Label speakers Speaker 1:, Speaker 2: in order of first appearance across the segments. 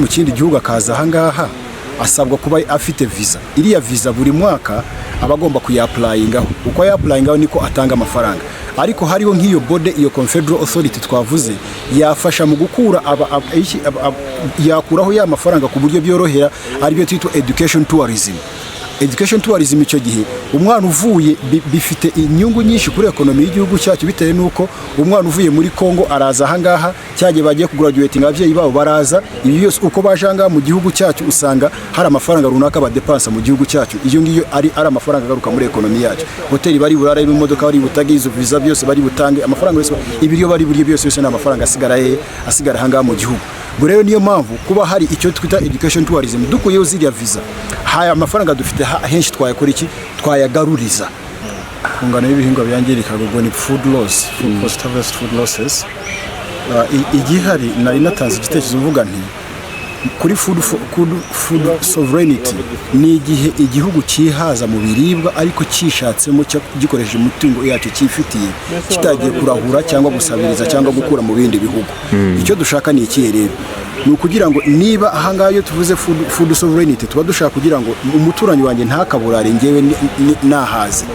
Speaker 1: mu kindi gihugu akaza ahangaha asabwa kuba afite visa. Iriya visa buri mwaka abagomba kuyapplyingaho. Uko yapplyingaho niko atanga amafaranga. Ariko hariho nk'iyo bode, iyo Confederal Authority twavuze, yafasha mu gukura yakuraho ya mafaranga ku buryo byorohera, aribyo twita education tourism. Education tourism icyo gihe umwana uvuye bifite inyungu nyinshi kuri ekonomi y'igihugu cyacu, bitewe nuko umwana uvuye muri Kongo araza ahangaha, cyagiye bagiye kugraduating ababyeyi babo baraza, ibi byose uko bajanga mu gihugu cyacu usanga hari amafaranga runaka badepansa mu gihugu cyacu. Iyo ngiyo ari amafaranga agaruka muri ekonomi yacu. Hoteli bari burara, imodoka bari butage, izo visa byose bari butange, amafaranga yose ibiriyo bari buryo byose yose n'amafaranga asigara ahangaha mu gihugu. Rero niyo mpamvu kuba hari icyo twita education tourism, dukuyeho ziriya visa, haya amafaranga dufite henshi twayakora iki, twayagaruriza. Kungana y'ibihingwa byangirika ubwo ni food loss, post harvest food losses. Igihari nari natanze igitekerezo mvuga nti kuri food sovereignty ni igihe igihugu cyihaza mu biribwa ariko cyishatsemo gikoresheje umutungo yacyo cyifitiye, kitagiye kurahura cyangwa gusabiriza cyangwa gukura mu bindi bihugu. Icyo dushaka ni ikihe rero? Ni ukugira ngo niba ahangaha iyo tuvuze food sovereignty tuba dushaka kugira ngo umuturanyi wanjye ntakaburare ngewe nahaze.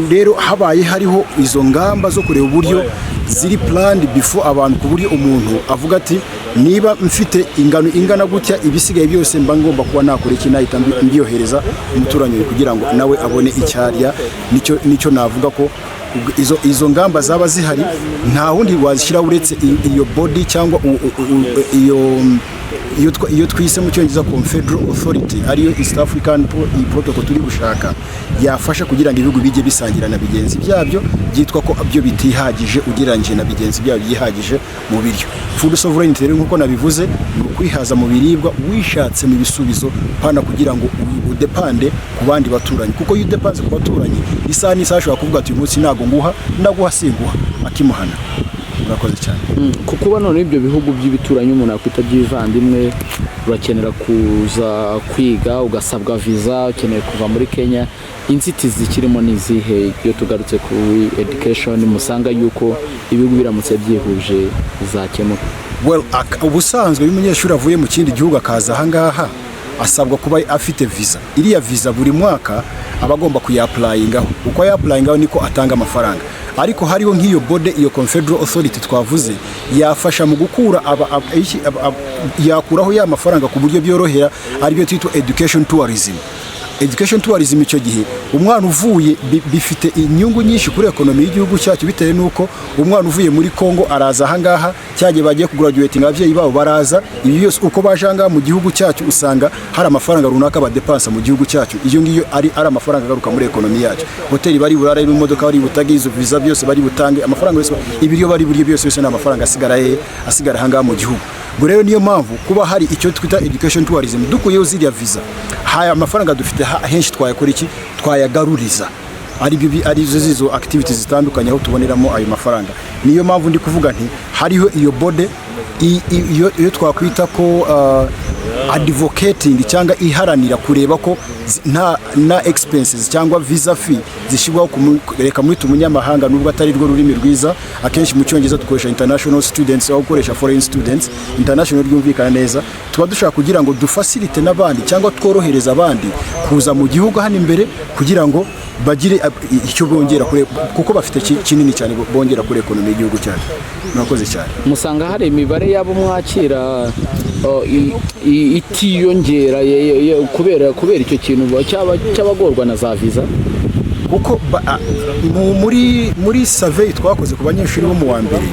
Speaker 1: Rero habaye hariho izo ngamba zo kureba uburyo ziri planned before abantu, ku buryo umuntu avuga ati niba mfite ingano ingana gutya, ibisigaye byose mba ngomba kuba nakora iki, nahita mbyohereza umuturanyi kugira ngo nawe abone icyarya. Nicyo navuga ko izo ngamba zaba zihari, nta wundi wazishyira uretse iyo body cyangwa iyo twise mu cyongereza Confederal Authority, ariyo East African Protocol turi gushaka, yafasha kugira ngo ibihugu bijye bisangira na bigenzi byabyo, byitwa ko byo bitihagije ugereranyije na bigenzi byabyo byihagije mu biryo. Food sovereignty rero nkuko nabivuze, ni ukwihaza mu biribwa wishatse mu bisubizo, pana kugira ngo udepande ku bandi baturanyi, kuko iyo udepanze ku baturanyi isaha n'isaha ashobora kuvuga ati uyu munsi ntago ndaguha singuha akimuhana. Murakoze cyane.
Speaker 2: Kuko none ibyo bihugu by'ibituranyi umuntu akwita by'ivandimwe, urakenera kuza kwiga ugasabwa visa, ukeneye kuva muri Kenya, inzitizi zikirimo nizihe? Iyo tugarutse ku education musanga yuko ibihugu biramutse byihuje zakemuka.
Speaker 1: Well, ubusanzwe iyo umunyeshuri avuye mu kindi gihugu akaza ahangaha asabwa kuba afite visa. Iriya visa buri mwaka abagomba kuyapplyingaho. Uko yapplyingaho niko atanga amafaranga. Ariko hariho nk'iyo bode, iyo Confederal Authority twavuze, yafasha mu gukura yakuraho ya mafaranga ku buryo byorohera, aribyo twita education tourism. Education tourism icyo gihe umwana uvuye bifite inyungu nyinshi kuri ekonomi y'igihugu cyacu, bitewe nuko umwana uvuye muri Kongo araza ahangaha, cyagiye bagiye kugraduating ababyeyi babo baraza, ibi byose uko bajanga mu gihugu cyacu usanga hari amafaranga runaka badepansa mu gihugu cyacu. Iyo ngiyo ari amafaranga agaruka muri ekonomi yacu. Hoteli bari burara, imodoka bari butage, izo visa byose bari butange, amafaranga yose ibiriyo bari buryo byose yose n'amafaranga asigara ahangaha mu gihugu. Rero niyo mpamvu kuba hari icyo twita education tourism, dukuyeho ziriya visa, haya amafaranga dufite henshi twayakora iki, twayagaruriza. Arizo zizo activities zitandukanye aho tuboneramo ayo mafaranga. Niyo mpamvu ndi kuvuga nti hariho iyo bode, iyo twakwita ko advocating cyangwa iharanira kureba ko na expenses cyangwa visa fee zishibwaho kureka muri tumunyamahanga, nubwo atari rwo rurimi rwiza. Akenshi mu cyongereza dukoresha international students aho gukoresha foreign students. International ryumvikana neza. Tuba dushaka kugira ngo dufacilite n'abandi cyangwa tworohereza abandi kuza mu gihugu hano imbere, kugira ngo bagire icyo bongera kuko bafite kinini cyane bongera kuri ekonomi y'igihugu cyacu. Murakoze cyane.
Speaker 2: Musanga hari imibare yabo mwakira itiyongera kubera icyo kintu cy'abagorwa na za visa?
Speaker 1: Kuko muri survey twakoze ku banyeshuri bo mu wa mbere,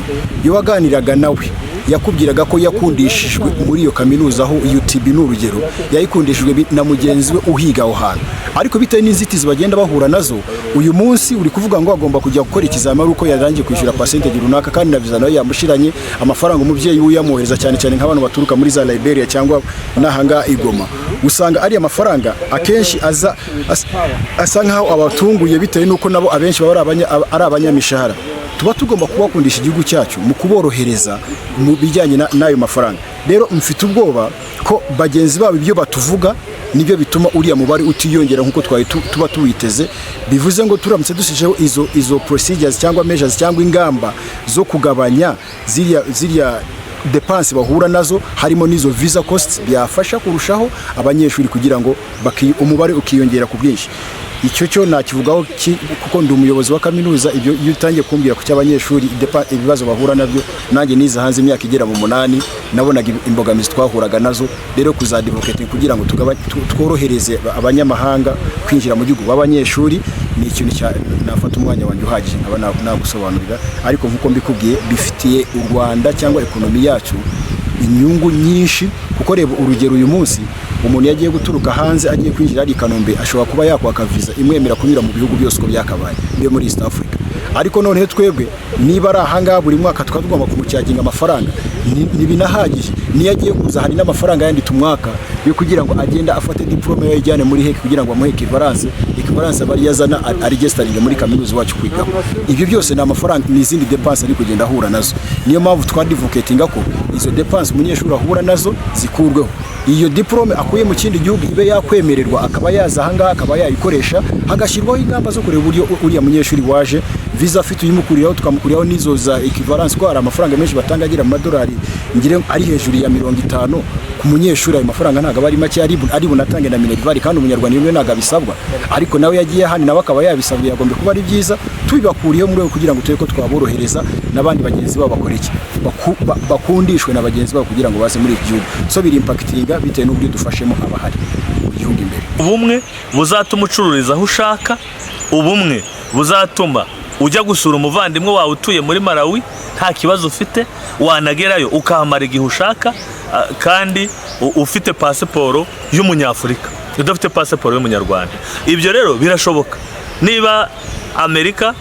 Speaker 1: iyo waganiraga nawe yakubwiraga ko yakundishijwe muri iyo kaminuza, aho UTB n'urugero, yayikundishijwe na mugenzi we uhiga aho hantu. Ariko bitewe n'inzitizi bagenda bahura nazo, uyu munsi uri kuvuga ngo agomba kujya gukora ikizamini uko yarangiye kwishyura percentage runaka, kandi na visa nayo yamushiranye amafaranga umubyeyi we yamuhereza, cyane cyane nk'abantu baturuka muri za Liberia cyangwa nahanga Igoma. Usanga ari amafaranga akenshi asa nkaho abatunguye, bitewe nuko nabo abenshi baba ari abanyamishahara. Tuba tugomba kubakundisha igihugu cyacu mu kuborohereza mu bijyanye n'ayo mafaranga. Rero mfite ubwoba ko bagenzi babo ibyo batuvuga nibyo bituma uriya mubare utiyongera nkuko tuba tuwiteze. Bivuze ngo turamutse dushijeho izo procedures cyangwa measures cyangwa ingamba zo kugabanya ziriya depense bahura nazo harimo n'izo visa costs byafasha kurushaho abanyeshuri kugira ngo umubare ukiyongera ku bwinshi. Icyo cyo nakivugaho kuko ndi umuyobozi wa kaminuza. Ibyo iyo utangiye kumbwira ku cy'abanyeshuri ibibazo bahura nabyo, nanjye niza hanze imyaka igera mu 8 nabonaga imbogamizi twahuraga nazo. Rero kuzadivocate kugira ngo tworohereze abanyamahanga kwinjira mu gihugu b'abanyeshuri ni ikintu nafata umwanya wanjye uhagije nkaba nagusobanurira, ariko nkuko mbikubwiye bifitiye u Rwanda cyangwa ekonomi yacu inyungu nyinshi. Kuko reba urugero uyu munsi umuntu yagiye guturuka hanze agiye kwinjira ari Kanombe ashobora kuba yakwaka visa imwemera kunyura mu bihugu byose uko byakabaye byo muri East Africa. Ariko noneho twebwe niba ari ahanga buri mwaka twagomba kumucyaginga amafaranga ntibinahagije. Niyo agiye kuza hari n'amafaranga yandi tumwaka yo kugira ngo agenda afate diplome yo yajyane muri heke kugira ngo amuhe equivalence bari yazana registering muri kaminuza wacu kwigaho. Ibyo byose ni amafaranga n'izindi depense ari kugenda ahura nazo. Niyo mpamvu twadivocatinga ko izo depense umunyeshuri ahura nazo zikurweho. Iyo diplome akuye mu kindi gihugu ibe yakwemererwa akaba yaza hanga akaba yayikoresha, hagashyirwaho ingamba zo kureba uburyo uriya munyeshuri waje visa afite uyimukuriraho tukamukuriyaho n'izo za equivalence ko hari amafaranga menshi batanga agira mu madolari ngire ari hejuru ya 50 ku munyeshuri. Ayo mafaranga ntago ari make ari bunatange na minervari kandi umunyarwanda yumwe ntago bisabwa, ariko nawe yagiye hano nawe akaba yabisabwe yagombe kuba ari byiza tubibakuriyeho muri kugira ngo tureko twaborohereza n'abandi bagenzi babo bakora iki bakundishwe na bagenzi babo kugira ngo baze muri iki gihugu. So biri impactinga bitewe n'uburyo dufashemo abahari mu gihugu imbere.
Speaker 3: Ubumwe buzatuma ucururiza aho ushaka, ubumwe buzatuma ujya gusura umuvandimwe wawe utuye muri Malawi nta kibazo ufite, wanagerayo ukahamara igihe ushaka kandi ufite pasiporo y'umunyafurika udafite pasiporo y'umunyarwanda. Ibyo rero birashoboka. Niba Amerika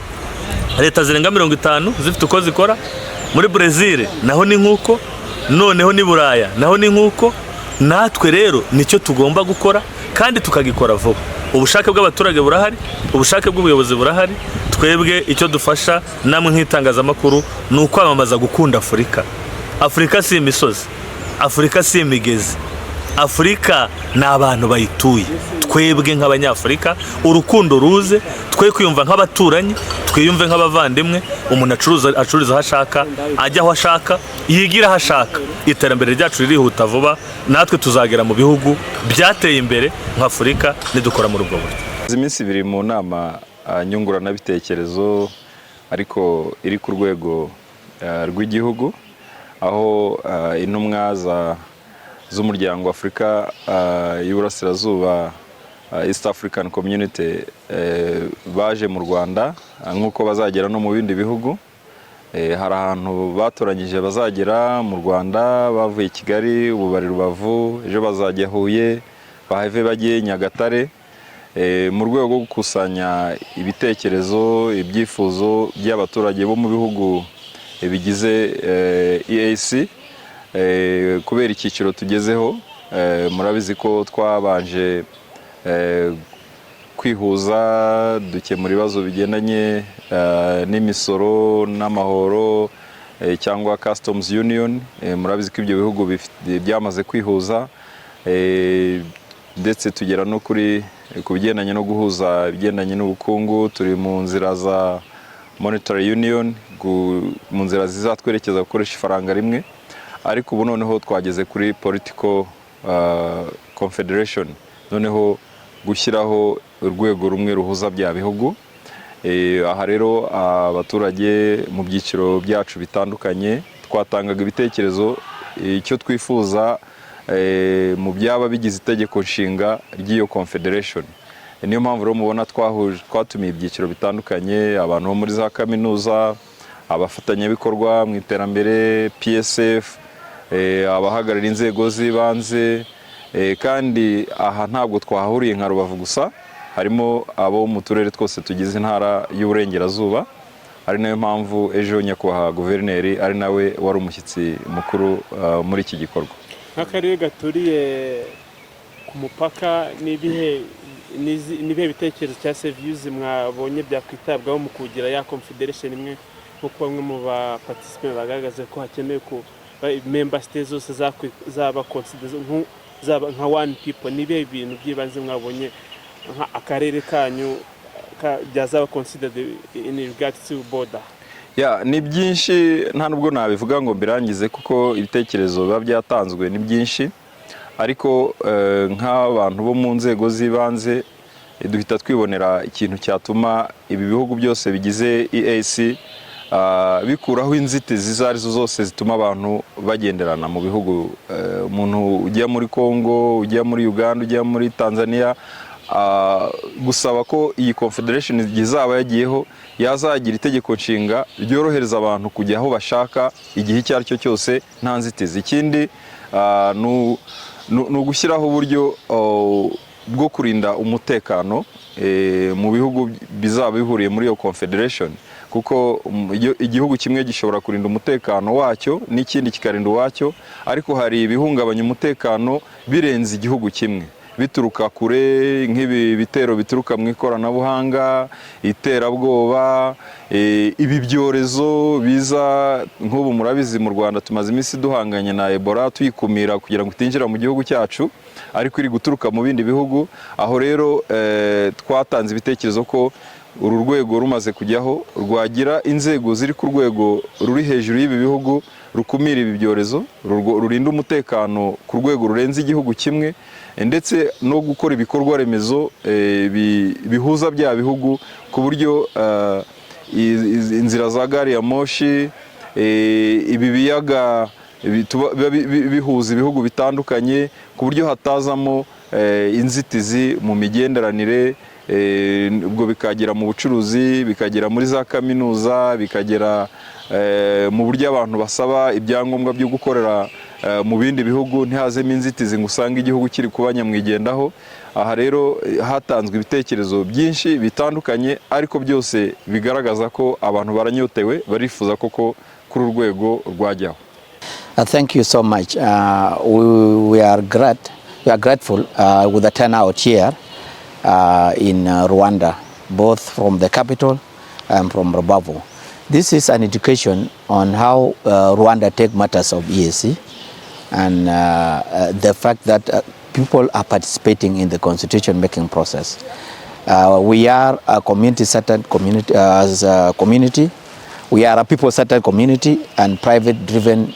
Speaker 3: leta zirenga 50 zifite uko zikora, muri Brazil naho ni nkuko, noneho ni Buraya naho ni nkuko, natwe rero nicyo tugomba gukora kandi tukagikora vuba. Ubushake bw'abaturage burahari, ubushake bw'ubuyobozi burahari. Twebwe icyo dufasha namwe nk'itangazamakuru ni ukwamamaza gukunda Afurika. Afurika si imisozi, Afurika si imigezi, Afurika ni abantu bayituye. Twebwe nk'abanyafurika urukundo ruze, twe kwiyumva nk'abaturanyi, twiyumve nk'abavandimwe. Umuntu acururiza aho ashaka, ajya aho ashaka, yigira aho ashaka. Iterambere ryacu ririhuta vuba, natwe tuzagera mu bihugu byateye imbere nk'Afurika nidukora muri ubwo buryo.
Speaker 4: Iminsi 2 mu nama nyunguranabitekerezo ariko iri ku rwego rw'igihugu, aho intumwa z'umuryango Afurika y'Uburasirazuba East African Community baje mu Rwanda nk'uko bazagera no mu bindi bihugu. Hari ahantu batoranyije bazagera mu Rwanda bavuye Kigali, ubu bari Rubavu, ejo bazajya Huye, bahave bagiye Nyagatare, mu rwego rwo gukusanya ibitekerezo ibyifuzo by'abaturage bo mu bihugu bigize EAC. Kubera icyiciro tugezeho, murabizi ko twabanje kwihuza dukemura ibibazo bigendanye n'imisoro n'amahoro cyangwa customs union. Murabizi ko ibyo bihugu byamaze kwihuza, ndetse tugera no ku bigendanye no guhuza ibigendanye n'ubukungu. Turi mu nzira za monetary union, mu nzira zizatwerekeza gukoresha ifaranga rimwe, ariko ubu noneho twageze kuri political confederation, noneho gushyiraho urwego rumwe ruhuza bya bihugu. Aha rero abaturage mu byiciro byacu bitandukanye twatangaga ibitekerezo icyo twifuza mu byaba bigize itegeko nshinga ry'iyo confederation. Niyo mpamvu rero mubona twatumiye ibyiciro bitandukanye, abantu bo muri za kaminuza, abafatanyabikorwa mu iterambere, PSF, abahagararira inzego z'ibanze, kandi aha ntabwo twahahuriye nka Rubavu gusa, harimo abo mu turere twose tugize intara y'Uburengerazuba. Ari nayo mpamvu ejo nyakubahwa guverineri ari nawe wari umushyitsi mukuru muri iki gikorwa.
Speaker 5: Nk'akarere gaturiye ku mupaka, nibihe bitekerezo cya service mwabonye byakwitabwaho mu kugira ya confederation imwe, kuko bamwe mu ba participants bagaragaza ko hakenewe ku member states zose zaba consider nka one people. Nibihe ibintu byibanze mwabonye akarere kanyu byazaba considered in regards to border?
Speaker 4: Ni byinshi nta nubwo nabivuga ngo mbirangize kuko ibitekerezo biba byatanzwe ni byinshi, ariko nk'abantu bo mu nzego z'ibanze duhita twibonera ikintu cyatuma ibi bihugu byose bigize EAC bikuraho inzitizi izo arizo zose zituma abantu bagenderana mu bihugu. Umuntu ujya muri Congo, ujya muri Uganda, ujya muri Tanzania, gusaba ko iyi confederation izaba yagiyeho yazagira itegeko nshinga ryorohereza abantu kujya aho bashaka igihe icyo ari cyo cyose nta nzitizi. Ikindi ni ugushyiraho uburyo bwo kurinda umutekano mu bihugu bizaba bihuriye muri iyo confederation, kuko igihugu kimwe gishobora kurinda umutekano wacyo n'ikindi kikarinda uwacyo, ariko hari ibihungabanya umutekano birenze igihugu kimwe bituruka kure, nk'ibi bitero bituruka mu ikoranabuhanga, iterabwoba, ibi byorezo biza nk'ubu murabizi mu Rwanda tumaze iminsi duhanganye na Ebola tuyikumira kugira ngo itinjira mu gihugu cyacu, ariko iri guturuka mu bindi bihugu. Aho rero twatanze ibitekerezo ko uru rwego rumaze kujyaho rwagira inzego ziri ku rwego ruri hejuru y'ibi bihugu rukumira ibi byorezo, rurinda umutekano ku rwego rurenze igihugu kimwe, ndetse no gukora ibikorwa remezo bihuza bya bihugu ku buryo inzira za gari ya moshi, ibi biyaga bihuza ibihugu bitandukanye ku buryo hatazamo inzitizi mu migenderanire, ubwo bikagera mu bucuruzi, bikagera muri za kaminuza, bikagera mu buryo abantu basaba ibyangombwa byo gukorera mu bindi bihugu ntihazemo inzitizi ngo usange igihugu kiri kuba nyamwigendaho. Aha rero hatanzwe ibitekerezo byinshi bitandukanye, ariko byose bigaragaza ko abantu baranyotewe, barifuza koko kuri urwego rwajyaho.
Speaker 6: Thank you so much. We are grateful with the turnout here in Rwanda, both from the capital and from Rubavu. This is an education on how Rwanda take matters of EAC, and the fact that people are participating in the constitution making process. We are a community-centered community, as a community. We are a people-centered community and private-driven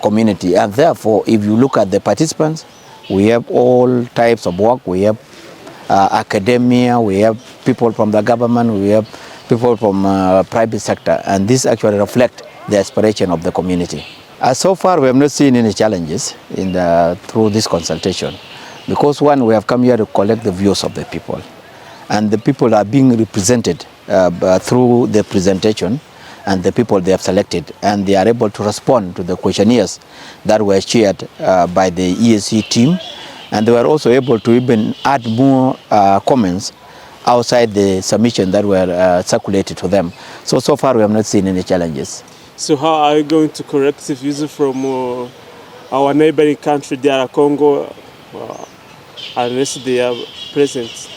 Speaker 6: community. And therefore, if you look at the participants, we have all types of work. We have academia, we have people from the government, we have people from private sector, and this actually reflects the aspiration of the community. So far, we have not seen any challenges through this consultation, because one, we have come here to collect the views of the people, and the people are being represented through the presentation and the people they have selected, and they are able to respond to the questionnaires that were shared by the EAC team, and they were also able to even add more comments outside the submission that were circulated to them. So far we have not seen any challenges.
Speaker 5: So how are you going to correct the views from our neighboring country, DR Congo, unless they are present?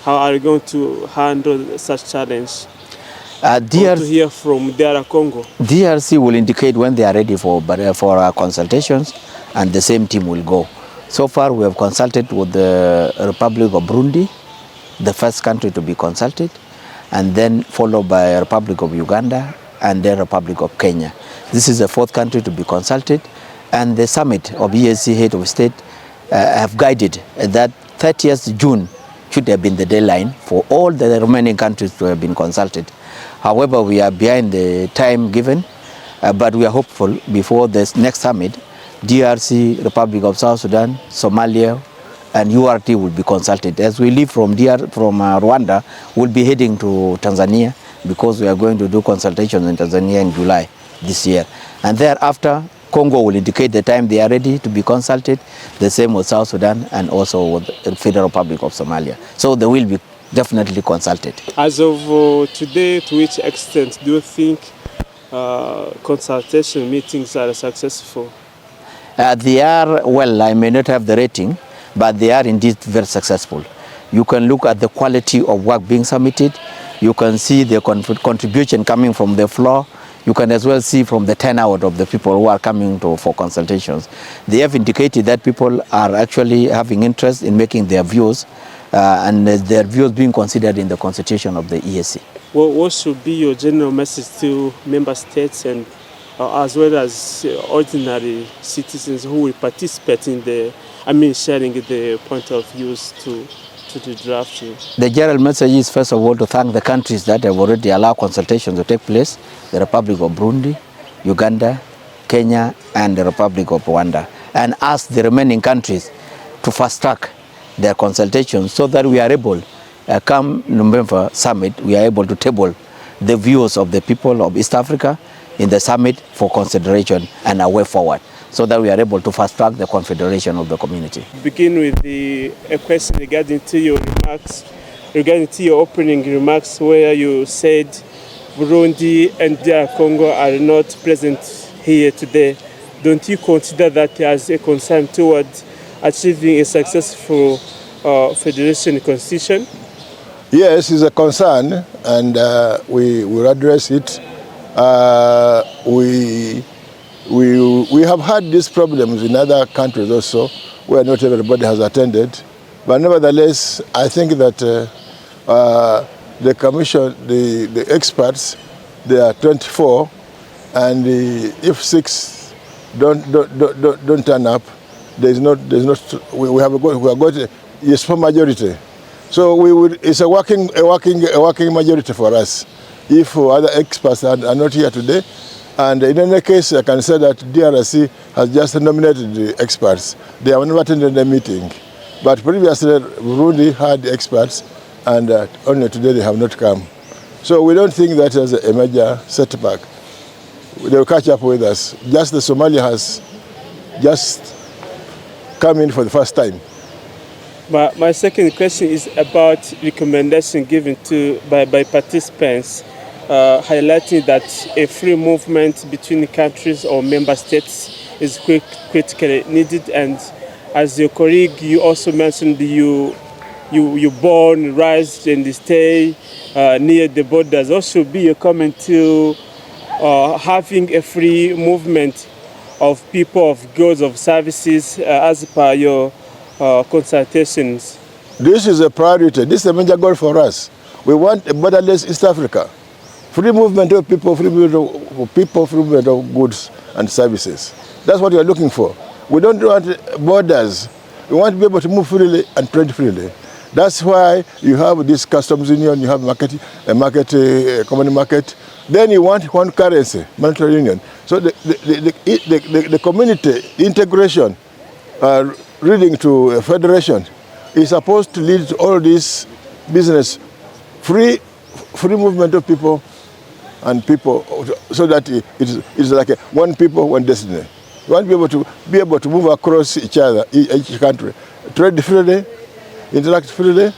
Speaker 5: How are you going to handle such challenge? To hear from DR Congo?
Speaker 6: DRC will indicate when they are ready for consultations, and the same team will go. So far we have consulted with the Republic of Burundi, the first country to be consulted, and then followed by Republic of Uganda, and then Republic of Kenya. This is the fourth country to be consulted, and the summit of EAC head of state have guided that 30th June should have been the deadline for all the remaining countries to have been consulted. However, we are behind the time given, but we are hopeful before this next summit, DRC, Republic of South Sudan, Somalia, and URT will be consulted. As we leave from Rwanda, we'll be heading to Tanzania, because we are going to do consultations in Tanzania in July this year. And thereafter, Congo will indicate the time they are ready to be consulted, the same with South Sudan and also with the Federal Republic of Somalia. So they will be definitely consulted. As
Speaker 5: of today, to which extent do you think consultation meetings are successful?
Speaker 6: They are, well, I may not have the rating, but they are indeed very successful. You can look at the quality of work being submitted. You can see the contribution coming from the floor. You can as well see from the turnout of the people who are coming for consultations. They have indicated that people are actually having interest in making their views and their views being considered in the constitution of the EAC.
Speaker 5: what should be your general message to member states and as well as ordinary citizens who will participate in sharing the point of views to the drafting?
Speaker 6: The general message is, first of all, to thank the countries that have already allowed consultations to take place: the Republic of Burundi, Uganda, Kenya, and the Republic of Rwanda, and ask the remaining countries to fast track their consultations so that we are able, come November summit, we are able to table the views of the people of East Africa in the summit for consideration and a way forward, so that we are able to fast track the confederation of the community.
Speaker 5: Begin with a question regarding to your remarks, regarding to your opening remarks, where you said Burundi and DR Congo are not present here today. Don't you consider that as a concern towards achieving a successful federation constitution?
Speaker 7: Yes, it's a concern, and we will address it. We have had these problems in other countries also, where not everybody has attended. But nevertheless, I think that the commission, the experts, they are 24, and if 6 don't turn up, we have got a small majority. So it's a working majority for us. If other experts are not here today, and in any case, I can say that DRC has just nominated the experts. They have never attended the meeting. But previously, Burundi had experts, and only today they have not come. So we don't think that is a major setback. They will catch up with us. Just the Somalia has just come in for the first time.
Speaker 5: But my second question is about recommendation given by participants, highlighting that a free movement between countries or member states is critically needed. And as your colleague, you also mentioned you born, raised, and stay near the borders. What should be your comment to having a free movement of people, of goods, of services, as per your consultations?
Speaker 7: This is a priority. This is a major goal for us. We want a borderless East Africa. Free movement of people, free movement of goods and services. That's what we are looking for. We don't want borders. We want to be able to move freely and trade freely. That's why you have this customs union, you have a common market. Then you want one currency, monetary union. So the community integration, leading to a federation, is supposed to lead to all this business, free movement of people and people, so that it's like one people, one destiny. We want to be able to move across each country, trade freely, interact freely,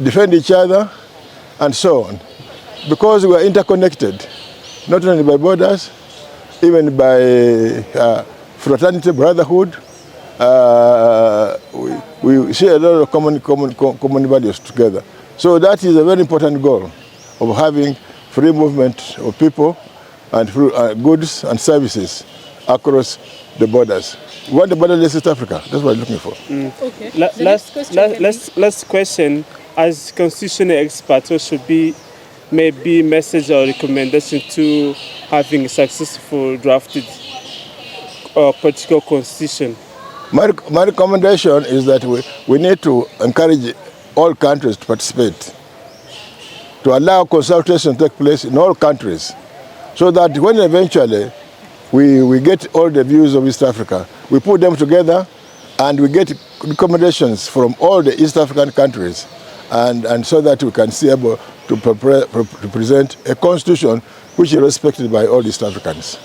Speaker 7: defend each other, and so on. Because we are interconnected, not only by borders, even by fraternity, brotherhood. We share a lot of common values together. So that is a very important goal of having free movement of people and goods and services across the borders. We want the borderless East Africa. That's what we're looking for.
Speaker 5: Okay. Last question. As constitutional experts, what should be maybe message or recommendation to having a successful drafted political constitution?
Speaker 7: My recommendation is that we need to encourage all countries to participate, to allow consultation to take place in all countries, so that when eventually we get all the views of East Africa, we put them together and we get recommendations from all the East African countries, and so that we can be able to present a constitution which is respected by all East Africans.